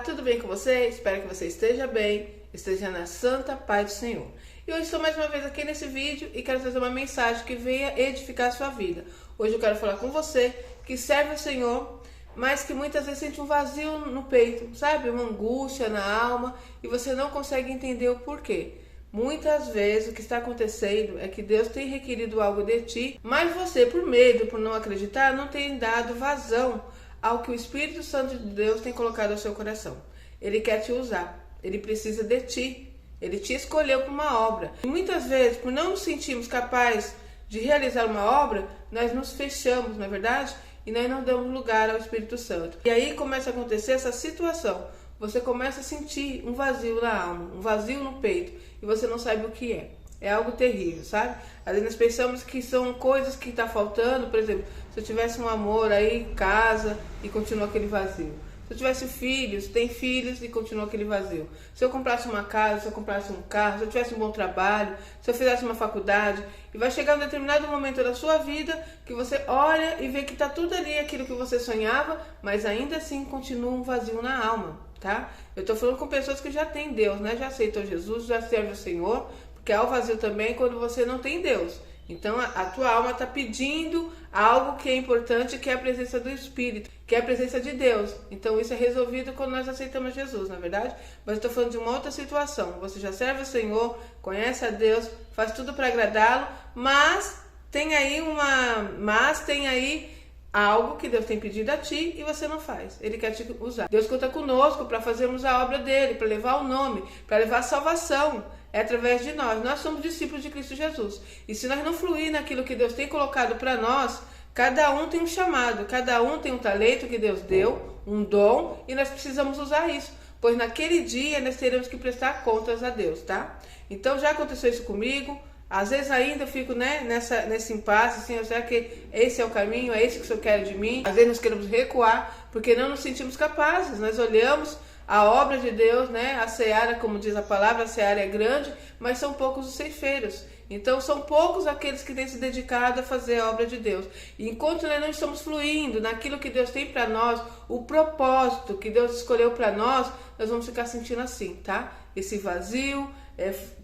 tudo bem com você? Espero que você esteja bem, esteja na santa paz do Senhor. E hoje estou mais uma vez aqui nesse vídeo e quero trazer uma mensagem que venha edificar a sua vida. Hoje eu quero falar com você que serve ao Senhor, mas que muitas vezes sente um vazio no peito, sabe? Uma angústia na alma e você não consegue entender o porquê. Muitas vezes o que está acontecendo é que Deus tem requerido algo de ti, mas você, por medo, por não acreditar, não tem dado vazão ao que o Espírito Santo de Deus tem colocado ao seu coração. Ele quer te usar, ele precisa de ti, ele te escolheu para uma obra. E muitas vezes, por não nos sentirmos capazes de realizar uma obra, nós nos fechamos, não é verdade? E nós não damos lugar ao Espírito Santo. E aí começa a acontecer essa situação. Você começa a sentir um vazio na alma, um vazio no peito, e você não sabe o que é. É algo terrível, sabe? Às vezes nós pensamos que são coisas que está faltando. Por exemplo, se eu tivesse um amor aí, casa, e continua aquele vazio. Se eu tivesse filhos, tem filhos e continua aquele vazio. Se eu comprasse uma casa, se eu comprasse um carro, se eu tivesse um bom trabalho, se eu fizesse uma faculdade, e vai chegar um determinado momento da sua vida que você olha e vê que está tudo ali, aquilo que você sonhava, mas ainda assim continua um vazio na alma, tá? Eu estou falando com pessoas que já têm Deus, né? Já aceitou Jesus, já serve o Senhor, porque há o vazio também quando você não tem Deus. Então a tua alma está pedindo algo que é importante, que é a presença do Espírito, que é a presença de Deus. Então isso é resolvido quando nós aceitamos Jesus, na verdade? Mas eu estou falando de uma outra situação. Você já serve o Senhor, conhece a Deus, faz tudo para agradá-lo, mas tem aí algo que Deus tem pedido a ti e você não faz. Ele quer te usar. Deus conta conosco para fazermos a obra dele, para levar o nome, para levar a salvação. É através de nós. Nós somos discípulos de Cristo Jesus. E se nós não fluir naquilo que Deus tem colocado para nós, cada um tem um chamado, cada um tem um talento que Deus deu, um dom, e nós precisamos usar isso. Pois naquele dia nós teremos que prestar contas a Deus, tá? Então já aconteceu isso comigo. Às vezes ainda eu fico, nesse impasse, assim, será que esse é o caminho? É esse que o Senhor quer de mim? Às vezes nós queremos recuar, porque não nos sentimos capazes. Nós olhamos a obra de Deus, né? A seara, como diz a palavra, a seara é grande, mas são poucos os ceifeiros. Então são poucos aqueles que têm se dedicado a fazer a obra de Deus. E enquanto nós não estamos fluindo naquilo que Deus tem para nós, o propósito que Deus escolheu para nós vamos ficar sentindo assim, tá? Esse vazio,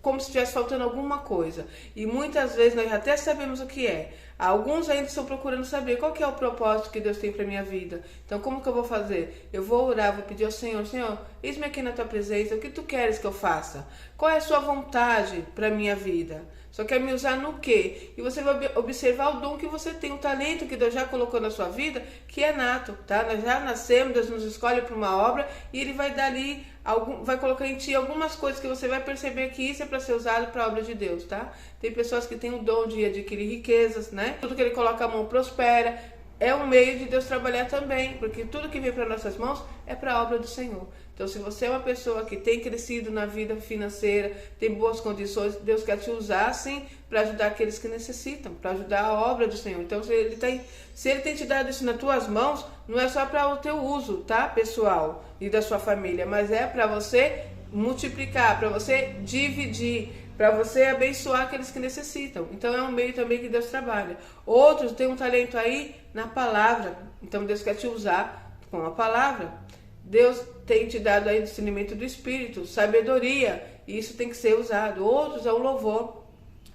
como se estivesse faltando alguma coisa. E muitas vezes nós até sabemos o que é. Alguns ainda estão procurando saber qual que é o propósito que Deus tem para minha vida. Então como que eu vou fazer? Eu vou orar, vou pedir ao Senhor: Senhor, eis-me aqui na tua presença, o que tu queres que eu faça? Qual é a sua vontade para minha vida? Só quer me usar no quê? E você vai observar o dom que você tem, o talento que Deus já colocou na sua vida, que é nato, tá? Nós já nascemos, Deus nos escolhe para uma obra e Ele vai dar ali, vai colocar em ti algumas coisas que você vai perceber que isso é para ser usado para a obra de Deus, tá? Tem pessoas que têm o dom de adquirir riquezas, né? Tudo que Ele coloca a mão prospera. É um meio de Deus trabalhar também, porque tudo que vem para nossas mãos é para a obra do Senhor. Então, se você é uma pessoa que tem crescido na vida financeira, tem boas condições, Deus quer te usar, sim, para ajudar aqueles que necessitam, para ajudar a obra do Senhor. Então, se Ele tem te dado isso nas tuas mãos, não é só para o teu uso, tá, pessoal, e da sua família, mas é para você multiplicar, para você dividir, para você abençoar aqueles que necessitam. Então é um meio também que Deus trabalha. Outros têm um talento aí na palavra. Então Deus quer te usar com a palavra. Deus tem te dado aí discernimento do Espírito, sabedoria, e isso tem que ser usado. Outros é o louvor.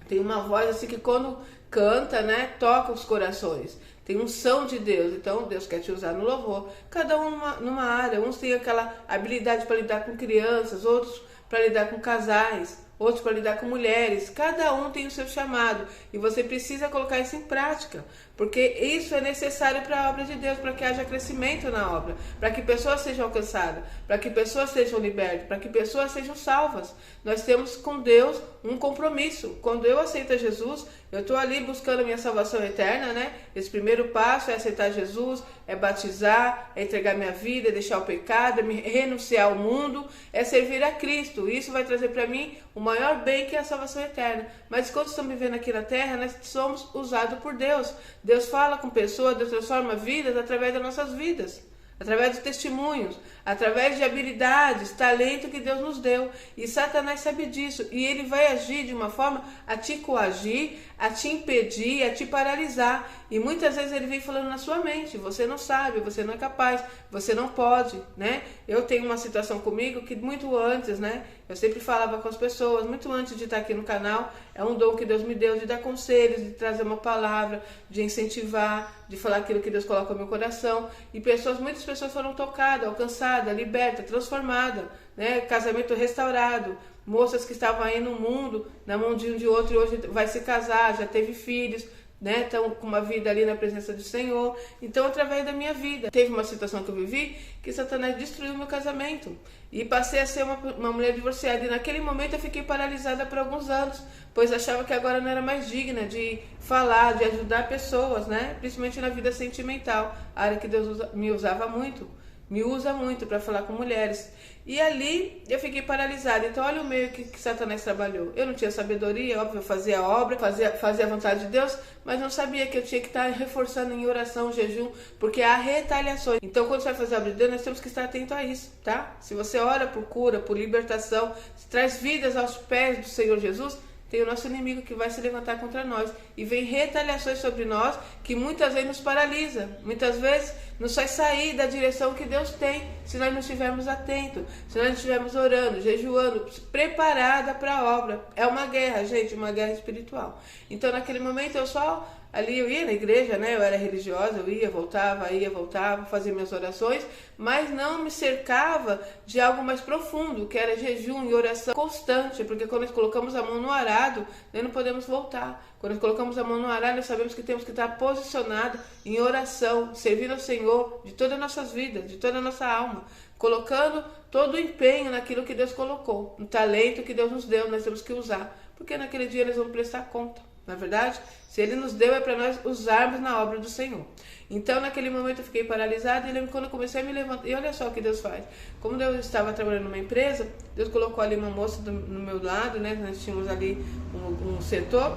Tem uma voz assim que quando canta, né, toca os corações. Tem unção de Deus, então Deus quer te usar no louvor. Cada um numa área. Uns têm aquela habilidade para lidar com crianças, outros para lidar com casais, outros para lidar com mulheres. Cada um tem o seu chamado e você precisa colocar isso em prática, porque isso é necessário para a obra de Deus, para que haja crescimento na obra, para que pessoas sejam alcançadas, para que pessoas sejam libertas, para que pessoas sejam salvas. Nós temos com Deus um compromisso. Quando eu aceito a Jesus, eu estou ali buscando a minha salvação eterna, né? Esse primeiro passo é aceitar Jesus, é batizar, é entregar minha vida, é deixar o pecado, é me renunciar ao mundo, é servir a Cristo. Isso vai trazer para mim o maior bem, que é a salvação eterna. Mas quando estamos vivendo aqui na terra, nós somos usados por Deus. Deus fala com pessoas, Deus transforma vidas através das nossas vidas. através dos testemunhos, através de habilidades, talento que Deus nos deu. E Satanás sabe disso. E ele vai agir de uma forma a te coagir, a te impedir, a te paralisar. E muitas vezes ele vem falando na sua mente: você não sabe, você não é capaz, você não pode, né? Eu tenho uma situação comigo que muito antes, né? Eu sempre falava com as pessoas, muito antes de estar aqui no canal, é um dom que Deus me deu de dar conselhos, de trazer uma palavra, de incentivar, de falar aquilo que Deus coloca no meu coração. E muitas pessoas foram tocadas, alcançadas, libertas, transformadas, né? Casamento restaurado. Moças que estavam aí no mundo, na mão de um de outro, e hoje vai se casar, já teve filhos, né? Estão com uma vida ali na presença do Senhor. Então, através da minha vida, teve uma situação que eu vivi que Satanás destruiu meu casamento e passei a ser uma mulher divorciada. E naquele momento eu fiquei paralisada por alguns anos, pois achava que agora não era mais digna de falar, de ajudar pessoas, né? Principalmente na vida sentimental, a área que Deus me usava muito, me usa muito para falar com mulheres. E ali eu fiquei paralisada. Então olha o meio que Satanás trabalhou. Eu não tinha sabedoria, óbvio, eu fazia a obra, fazia a vontade de Deus, mas não sabia que eu tinha que estar reforçando em oração, jejum, porque há retaliações. Então quando você vai fazer a obra de Deus, nós temos que estar atento a isso, tá? Se você ora por cura, por libertação, se traz vidas aos pés do Senhor Jesus, tem o nosso inimigo que vai se levantar contra nós e vem retaliações sobre nós que muitas vezes nos paralisa, muitas vezes nos faz sair da direção que Deus tem, se nós não estivermos atentos, se nós não estivermos orando, jejuando, preparada para a obra. É uma guerra, gente, uma guerra espiritual. Então naquele momento eu ia na igreja, né? Eu era religiosa, eu ia, voltava, fazia minhas orações, mas não me cercava de algo mais profundo, que era jejum e oração constante, porque quando nós colocamos a mão no arado, nós não podemos voltar. Quando nós colocamos a mão no arado, nós sabemos que temos que estar posicionado em oração, servindo ao Senhor de todas as nossas vidas, de toda a nossa alma, colocando todo o empenho naquilo que Deus colocou, no talento que Deus nos deu, nós temos que usar, porque naquele dia nós vamos prestar conta. Na verdade, se Ele nos deu é para nós usarmos na obra do Senhor. Então naquele momento eu fiquei paralisada e lembro quando eu comecei a me levantar. E olha só o que Deus faz. Como eu estava trabalhando numa empresa, Deus colocou ali uma moça no meu lado, né? Nós tínhamos ali um setor.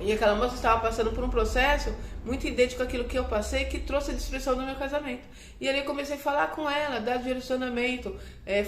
E aquela moça estava passando por um processo muito idêntico àquilo que eu passei, que trouxe a destruição do meu casamento. E ali eu comecei a falar com ela, dar direcionamento,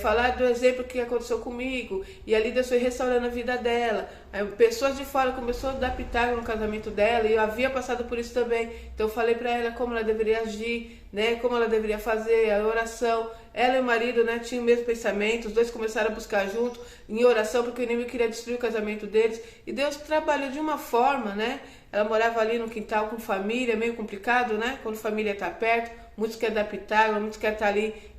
falar do exemplo que aconteceu comigo. E ali Deus foi restaurando a vida dela. Pessoas de fora começaram a dar pitaco no casamento dela, e eu havia passado por isso também. Então eu falei para ela como ela deveria agir, né, como ela deveria fazer a oração. Ela e o marido, né, tinham o mesmo pensamento, os dois começaram a buscar junto em oração, porque o inimigo queria destruir o casamento deles. E Deus trabalhou de uma forma, né? Ela morava ali no quintal com família, meio complicado, né? Quando família está perto, muitos querem dar pitaco, muitos querem estar ali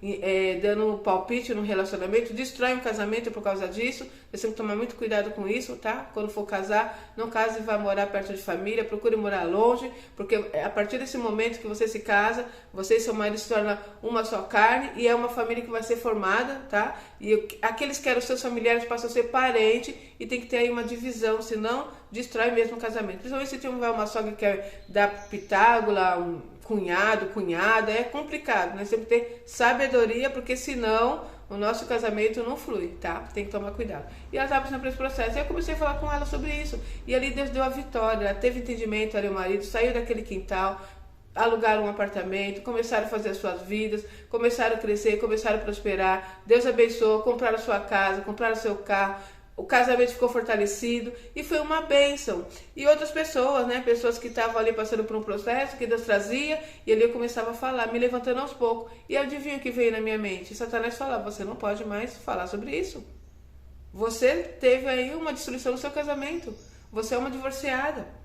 dando palpite no relacionamento, destrói um casamento por causa disso. Você tem que tomar muito cuidado com isso, tá? Quando for casar, não case e vá morar perto de família, procure morar longe, porque a partir desse momento que você se casa, você e seu marido se tornam uma só carne e é uma família que vai ser formada, tá? E aqueles que eram seus familiares passam a ser parente e tem que ter aí uma divisão, senão destrói mesmo o casamento. Principalmente se tiver uma sogra que quer dar pitágola, um cunhado, cunhada, é complicado, nós temos que ter sabedoria, porque senão o nosso casamento não flui, tá? Tem que tomar cuidado. E ela estava passando por esse processo, e eu comecei a falar com ela sobre isso, e ali Deus deu a vitória, ela teve entendimento, ela e o marido, saiu daquele quintal, alugaram um apartamento, começaram a fazer as suas vidas, começaram a crescer, começaram a prosperar, Deus abençoou, compraram a sua casa, compraram o seu carro, o casamento ficou fortalecido e foi uma bênção. E outras pessoas, né? Pessoas que estavam ali passando por um processo que Deus trazia, e ali eu começava a falar, me levantando aos poucos. E adivinha o que veio na minha mente? Satanás falava: você não pode mais falar sobre isso. Você teve aí uma destruição no seu casamento. Você é uma divorciada.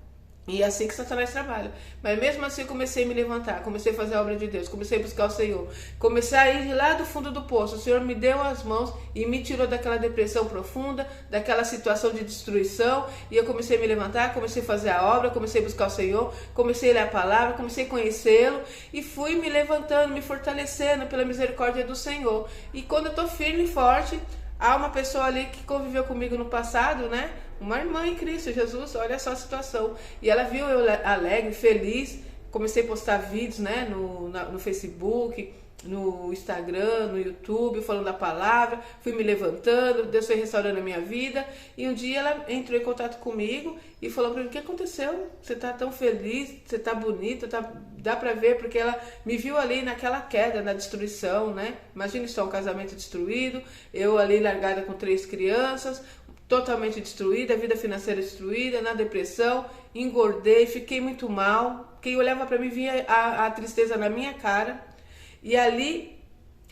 E é assim que Satanás trabalha. Mas mesmo assim eu comecei a me levantar, comecei a fazer a obra de Deus, comecei a buscar o Senhor, comecei a ir lá do fundo do poço. O Senhor me deu as mãos e me tirou daquela depressão profunda, daquela situação de destruição, e eu comecei a me levantar, comecei a fazer a obra, comecei a buscar o Senhor, comecei a ler a palavra, comecei a conhecê-lo e fui me levantando, me fortalecendo pela misericórdia do Senhor. E quando eu estou firme e forte, há uma pessoa ali que conviveu comigo no passado, né? Uma irmã em Cristo Jesus, olha só a situação. E ela viu eu alegre, feliz, comecei a postar vídeos, né, no Facebook, no Instagram, no YouTube, falando da palavra, fui me levantando, Deus foi restaurando a minha vida. E um dia ela entrou em contato comigo e falou para mim: o que aconteceu? Você tá tão feliz, você tá bonita, dá pra ver, porque ela me viu ali naquela queda, na destruição, né? Imagine só, um casamento destruído, eu ali largada com 3 crianças, totalmente destruída, a vida financeira destruída, na depressão, engordei, fiquei muito mal. Quem olhava para mim via a tristeza na minha cara. E ali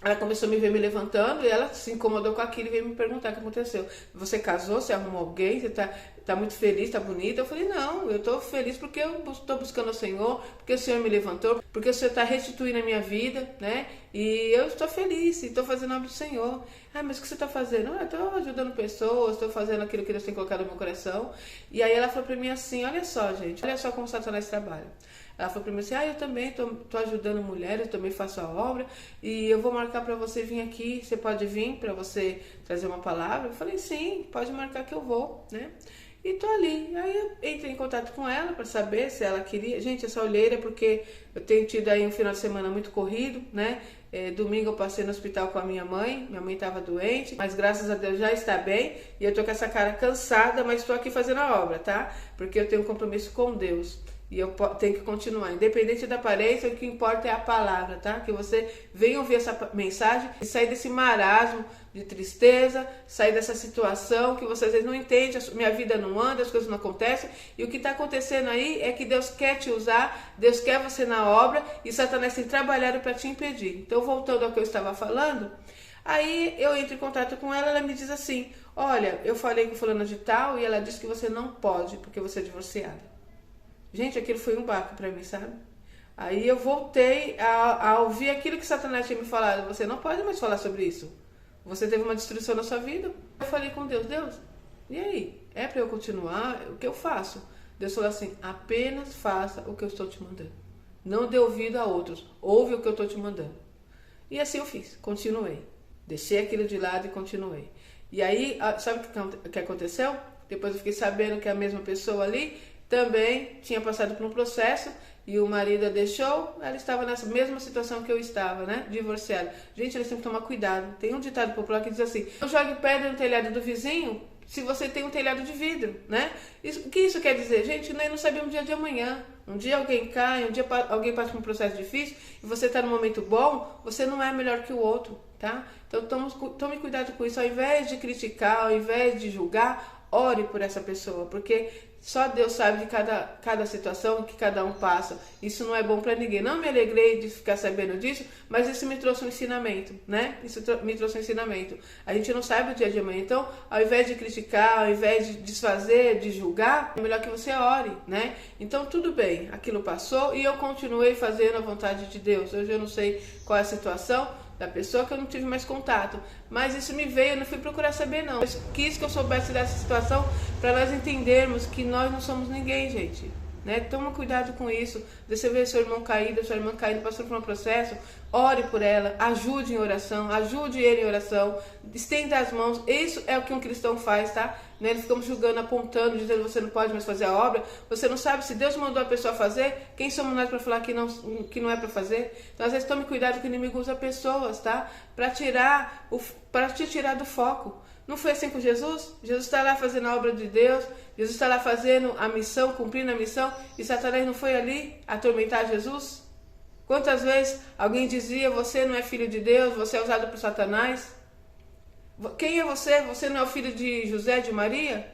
ela começou a me ver me levantando e ela se incomodou com aquilo e veio me perguntar o que aconteceu. Você casou? Você arrumou alguém? Você tá muito feliz? Tá bonita? Eu falei: não, eu tô feliz porque eu tô buscando o Senhor, porque o Senhor me levantou, porque o Senhor tá restituindo a minha vida, né? E eu estou feliz e tô fazendo a obra do Senhor. Ah, mas o que você tá fazendo? Eu tô ajudando pessoas, tô fazendo aquilo que Deus tem colocado no meu coração. E aí ela falou pra mim assim: olha só, gente, olha só como Satanás trabalha. Ela falou pra mim assim: eu também tô ajudando mulheres, eu também faço a obra e eu vou marcar pra você vir aqui, você pode vir pra você trazer uma palavra? Eu falei: sim, pode marcar que eu vou, né? E tô ali. Aí eu entrei em contato com ela pra saber se ela queria. Gente, essa olheira é porque eu tenho tido aí um final de semana muito corrido, né? Domingo eu passei no hospital com a minha mãe estava doente, mas graças a Deus já está bem, e eu tô com essa cara cansada, mas estou aqui fazendo a obra, tá? Porque eu tenho um compromisso com Deus. E eu tenho que continuar, independente da aparência, o que importa é a palavra, tá? Que você venha ouvir essa mensagem e sair desse marasmo de tristeza, sair dessa situação que você às vezes não entende, minha vida não anda, as coisas não acontecem, e o que está acontecendo aí é que Deus quer te usar, Deus quer você na obra, e Satanás tem trabalhado para te impedir. Então, voltando ao que eu estava falando, aí eu entro em contato com ela, ela me diz assim: olha, eu falei com fulana de tal, e ela disse que você não pode, porque você é divorciada. Gente, aquilo foi um baque pra mim, sabe? Aí eu voltei a ouvir aquilo que Satanás tinha me falado: você não pode mais falar sobre isso. Você teve uma destruição na sua vida. Eu falei com Deus: Deus, e aí? É pra eu continuar? O que eu faço? Deus falou assim: apenas faça o que eu estou te mandando. Não dê ouvido a outros. Ouve o que eu estou te mandando. E assim eu fiz. Continuei. Deixei aquilo de lado e continuei. E aí, sabe o que aconteceu? Depois eu fiquei sabendo que a mesma pessoa ali também tinha passado por um processo e o marido a deixou, ela estava nessa mesma situação que eu estava, né? Divorciada. Gente, eles têm que tomar cuidado. Tem um ditado popular que diz assim: não jogue pedra no telhado do vizinho se você tem um telhado de vidro, né? O que isso quer dizer? Gente, nós não sabemos o dia de amanhã. Um dia alguém cai, um dia alguém passa por um processo difícil e você está num momento bom, você não é melhor que o outro, tá? Então tome cuidado com isso. Ao invés de criticar, ao invés de julgar, ore por essa pessoa, porque só Deus sabe de cada situação que cada um passa. Isso não é bom para ninguém. Não me alegrei de ficar sabendo disso, mas isso me trouxe um ensinamento, né? Isso me trouxe um ensinamento. A gente não sabe o dia de amanhã. Então, ao invés de criticar, ao invés de desfazer, de julgar, é melhor que você ore, né? Então, tudo bem. Aquilo passou e eu continuei fazendo a vontade de Deus. Hoje eu não sei qual é a situação da pessoa, que eu não tive mais contato, mas isso me veio, eu não fui procurar saber não. Eu quis que eu soubesse dessa situação para nós entendermos que nós não somos ninguém, gente, né? Toma cuidado com isso. Você vê seu irmão caído, sua irmã caída, passando por um processo, ore por ela, ajude em oração, ajude ele em oração, estenda as mãos. Isso é o que um cristão faz, tá? Né? Eles ficam julgando, apontando, dizendo que você não pode mais fazer a obra. Você não sabe se Deus mandou a pessoa fazer. Quem somos nós para falar que não é para fazer? Então, às vezes, tome cuidado que o inimigo usa pessoas, tá? Para te tirar do foco. Não foi assim com Jesus? Jesus está lá fazendo a obra de Deus, Jesus está lá fazendo a missão, cumprindo a missão, e Satanás não foi ali atormentar Jesus? Quantas vezes alguém dizia: você não é filho de Deus, você é usado por Satanás? Quem é você? Você não é o filho de José, de Maria?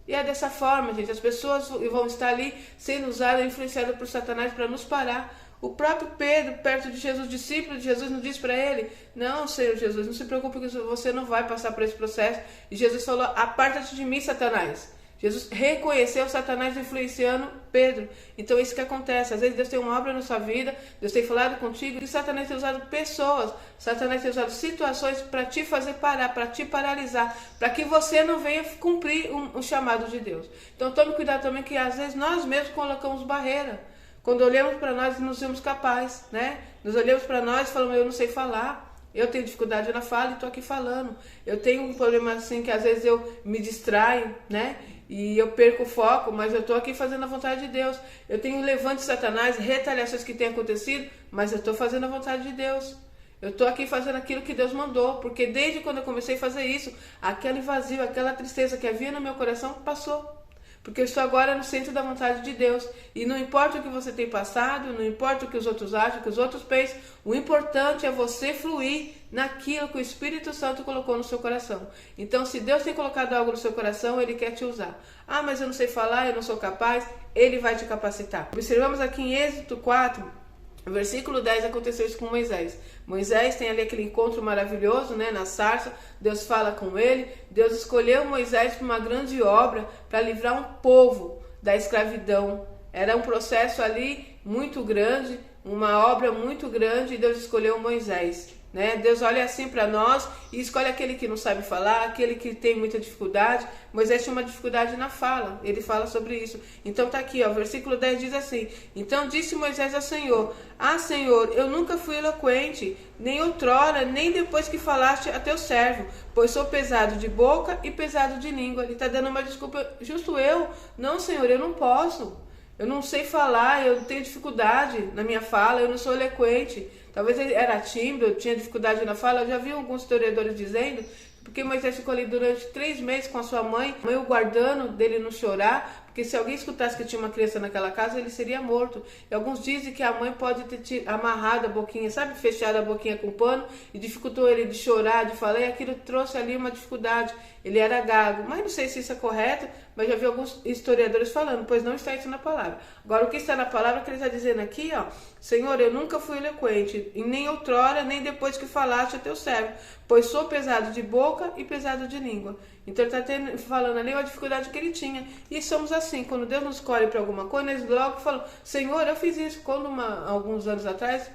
E é dessa forma, gente, as pessoas vão estar ali sendo usadas, influenciadas por Satanás para nos parar. O próprio Pedro, perto de Jesus, discípulo de Jesus, não disse para ele: não, Senhor Jesus, não se preocupe que você não vai passar por esse processo. E Jesus falou: aparta-te de mim, Satanás. Jesus reconheceu Satanás influenciando Pedro. Então é isso que acontece. Às vezes Deus tem uma obra na sua vida, Deus tem falado contigo, e Satanás tem usado pessoas, Satanás tem usado situações para te fazer parar, para te paralisar, para que você não venha cumprir um chamado de Deus. Então tome cuidado também, que às vezes nós mesmos colocamos barreira. Quando olhamos para nós e nos vemos capazes, né? Nos olhamos para nós e falamos: eu não sei falar. Eu tenho dificuldade na fala e estou aqui falando. Eu tenho um problema assim que às vezes eu me distraio, né? E eu perco o foco, mas eu estou aqui fazendo a vontade de Deus. Eu tenho levante de Satanás, retaliações que têm acontecido, mas eu estou fazendo a vontade de Deus. Eu estou aqui fazendo aquilo que Deus mandou, porque desde quando eu comecei a fazer isso, aquele vazio, aquela tristeza que havia no meu coração passou. Porque eu estou agora no centro da vontade de Deus. E não importa o que você tem passado, não importa o que os outros acham, o que os outros pensam, o importante é você fluir naquilo que o Espírito Santo colocou no seu coração. Então, se Deus tem colocado algo no seu coração, Ele quer te usar. Ah, mas eu não sei falar, eu não sou capaz, Ele vai te capacitar. Observamos aqui em Êxodo 4, no versículo 10, aconteceu isso com Moisés. Moisés tem ali aquele encontro maravilhoso, né, na sarça. Deus fala com ele. Deus escolheu Moisés para uma grande obra, para livrar um povo da escravidão. Era um processo ali muito grande, uma obra muito grande, e Deus escolheu Moisés. Né? Deus olha assim para nós e escolhe aquele que não sabe falar, aquele que tem muita dificuldade. Moisés tinha uma dificuldade na fala, ele fala sobre isso. Então tá aqui, ó, o versículo 10 diz assim: então disse Moisés ao Senhor: ah, Senhor, eu nunca fui eloquente, nem outrora, nem depois que falaste a teu servo, pois sou pesado de boca e pesado de língua. Ele está dando uma desculpa, justo eu? Não, Senhor, eu não posso. Eu não sei falar, eu tenho dificuldade na minha fala, eu não sou eloquente. Talvez ele era tímido, tinha dificuldade na fala. Eu já vi alguns historiadores dizendo, porque Moisés ficou ali durante 3 meses com a sua mãe o guardando dele não chorar, porque se alguém escutasse que tinha uma criança naquela casa, ele seria morto. E alguns dizem que a mãe pode ter amarrado a boquinha, sabe, fechado a boquinha com pano, e dificultou ele de chorar, de falar, e aquilo trouxe ali uma dificuldade. Ele era gago, mas não sei se isso é correto, mas já vi alguns historiadores falando, pois não está isso na palavra. Agora, o que está na palavra que ele está dizendo aqui, ó: Senhor, eu nunca fui eloquente, e nem outrora, nem depois que falaste a teu servo, pois sou pesado de boca e pesado de língua. Então ele está falando ali a dificuldade que ele tinha. E somos assim, quando Deus nos escolhe para alguma coisa, eles logo falam: Senhor, eu fiz isso. Quando alguns anos atrás,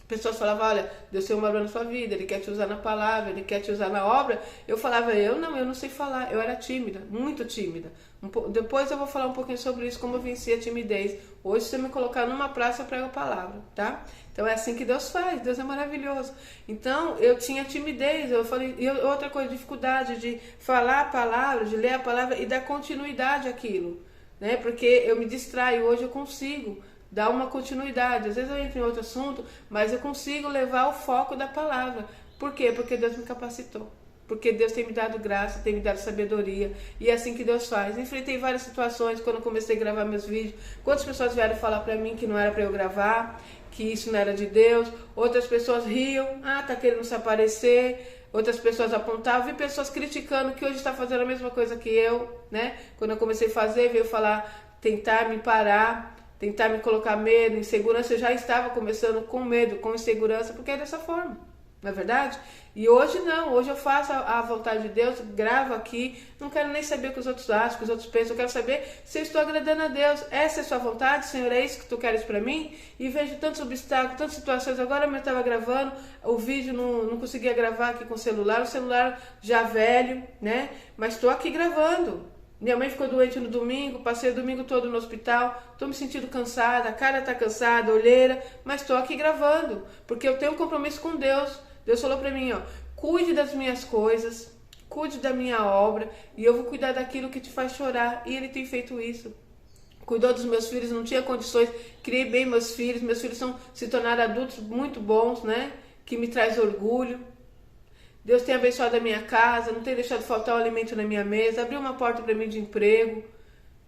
pessoas falavam: olha, Deus tem uma obra na sua vida, Ele quer te usar na palavra, Ele quer te usar na obra. Eu falava: eu não sei falar. Eu era tímida, muito tímida. Depois eu vou falar um pouquinho sobre isso, como eu venci a timidez. Hoje, se você me colocar numa praça, eu prego a palavra, tá? Então é assim que Deus faz, Deus é maravilhoso. Então eu tinha timidez, eu falei, e outra coisa, dificuldade de falar a palavra, de ler a palavra e dar continuidade àquilo, né? Porque eu me distraio, hoje eu consigo dar uma continuidade. Às vezes eu entro em outro assunto, mas eu consigo levar o foco da palavra. Por quê? Porque Deus me capacitou. Porque Deus tem me dado graça, tem me dado sabedoria. E é assim que Deus faz. Enfrentei várias situações quando eu comecei a gravar meus vídeos. Quantas pessoas vieram falar pra mim que não era pra eu gravar, que isso não era de Deus. Outras pessoas riam: ah, tá querendo se aparecer. Outras pessoas apontavam. Vi pessoas criticando que hoje está fazendo a mesma coisa que eu, né? Quando eu comecei a fazer, veio falar, tentar me parar, tentar me colocar medo, insegurança. Eu já estava começando com medo, com insegurança, porque é dessa forma. Não é verdade? E hoje não, hoje eu faço a vontade de Deus, gravo aqui, não quero nem saber o que os outros acham, o que os outros pensam, eu quero saber se eu estou agradando a Deus. Essa é a sua vontade, Senhor, é isso que tu queres para mim? E vejo tantos obstáculos, tantas situações. Agora eu estava gravando o vídeo, não conseguia gravar aqui com o celular já velho, né? Mas estou aqui gravando. Minha mãe ficou doente no domingo, passei o domingo todo no hospital, estou me sentindo cansada, a cara está cansada, olheira, mas estou aqui gravando, porque eu tenho um compromisso com Deus. Deus falou para mim, ó: cuide das minhas coisas, cuide da minha obra, e eu vou cuidar daquilo que te faz chorar. E Ele tem feito isso. Cuidou dos meus filhos, não tinha condições, criei bem meus filhos se tornaram adultos muito bons, né? Que me traz orgulho. Deus tem abençoado a minha casa, não tem deixado faltar o alimento na minha mesa, abriu uma porta para mim de emprego,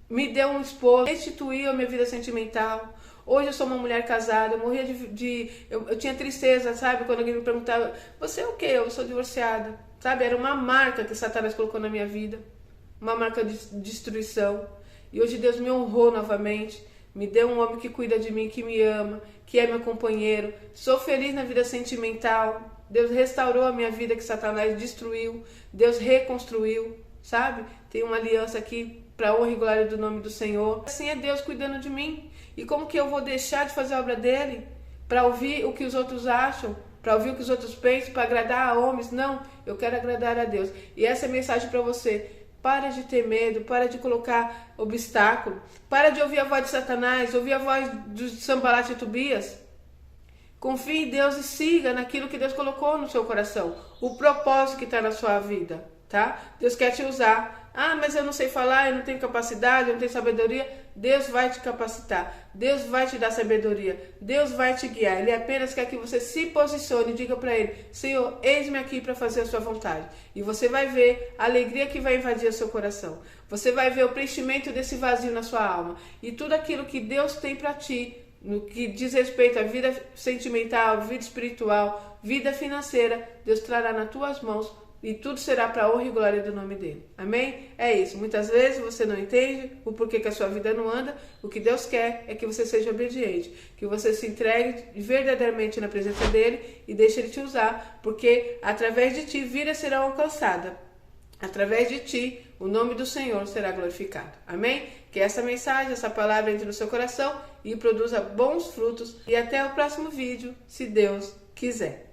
me deu um esposo, restituiu a minha vida sentimental. Hoje eu sou uma mulher casada, eu morria eu tinha tristeza, sabe? Quando alguém me perguntava: você é o quê? Eu sou divorciada, sabe? Era uma marca que Satanás colocou na minha vida, uma marca de destruição. E hoje Deus me honrou novamente, me deu um homem que cuida de mim, que me ama, que é meu companheiro. Sou feliz na vida sentimental. Deus restaurou a minha vida que Satanás destruiu. Deus reconstruiu, sabe? Tem uma aliança aqui para honra e glória do nome do Senhor. Assim é Deus cuidando de mim. E como que eu vou deixar de fazer a obra dele para ouvir o que os outros acham, para ouvir o que os outros pensam, para agradar a homens? Não, eu quero agradar a Deus. E essa é a mensagem para você. Para de ter medo, para de colocar obstáculo, para de ouvir a voz de Satanás, ouvir a voz de Sanbalat e Tobias. Confie em Deus e siga naquilo que Deus colocou no seu coração, o propósito que está na sua vida, tá? Deus quer te usar. Ah, mas eu não sei falar, eu não tenho capacidade, eu não tenho sabedoria. Deus vai te capacitar, Deus vai te dar sabedoria, Deus vai te guiar. Ele apenas quer que você se posicione e diga para Ele: Senhor, eis-me aqui para fazer a sua vontade. E você vai ver a alegria que vai invadir o seu coração. Você vai ver o preenchimento desse vazio na sua alma. E tudo aquilo que Deus tem para ti, no que diz respeito à vida sentimental, vida espiritual, vida financeira, Deus trará nas tuas mãos e tudo será para a honra e glória do nome dele. Amém? É isso. Muitas vezes você não entende o porquê que a sua vida não anda. O que Deus quer é que você seja obediente, que você se entregue verdadeiramente na presença dele e deixe ele te usar, porque através de ti vidas serão alcançadas. Através de ti, o nome do Senhor será glorificado. Amém? Que essa mensagem, essa palavra entre no seu coração e produza bons frutos. E até o próximo vídeo, se Deus quiser.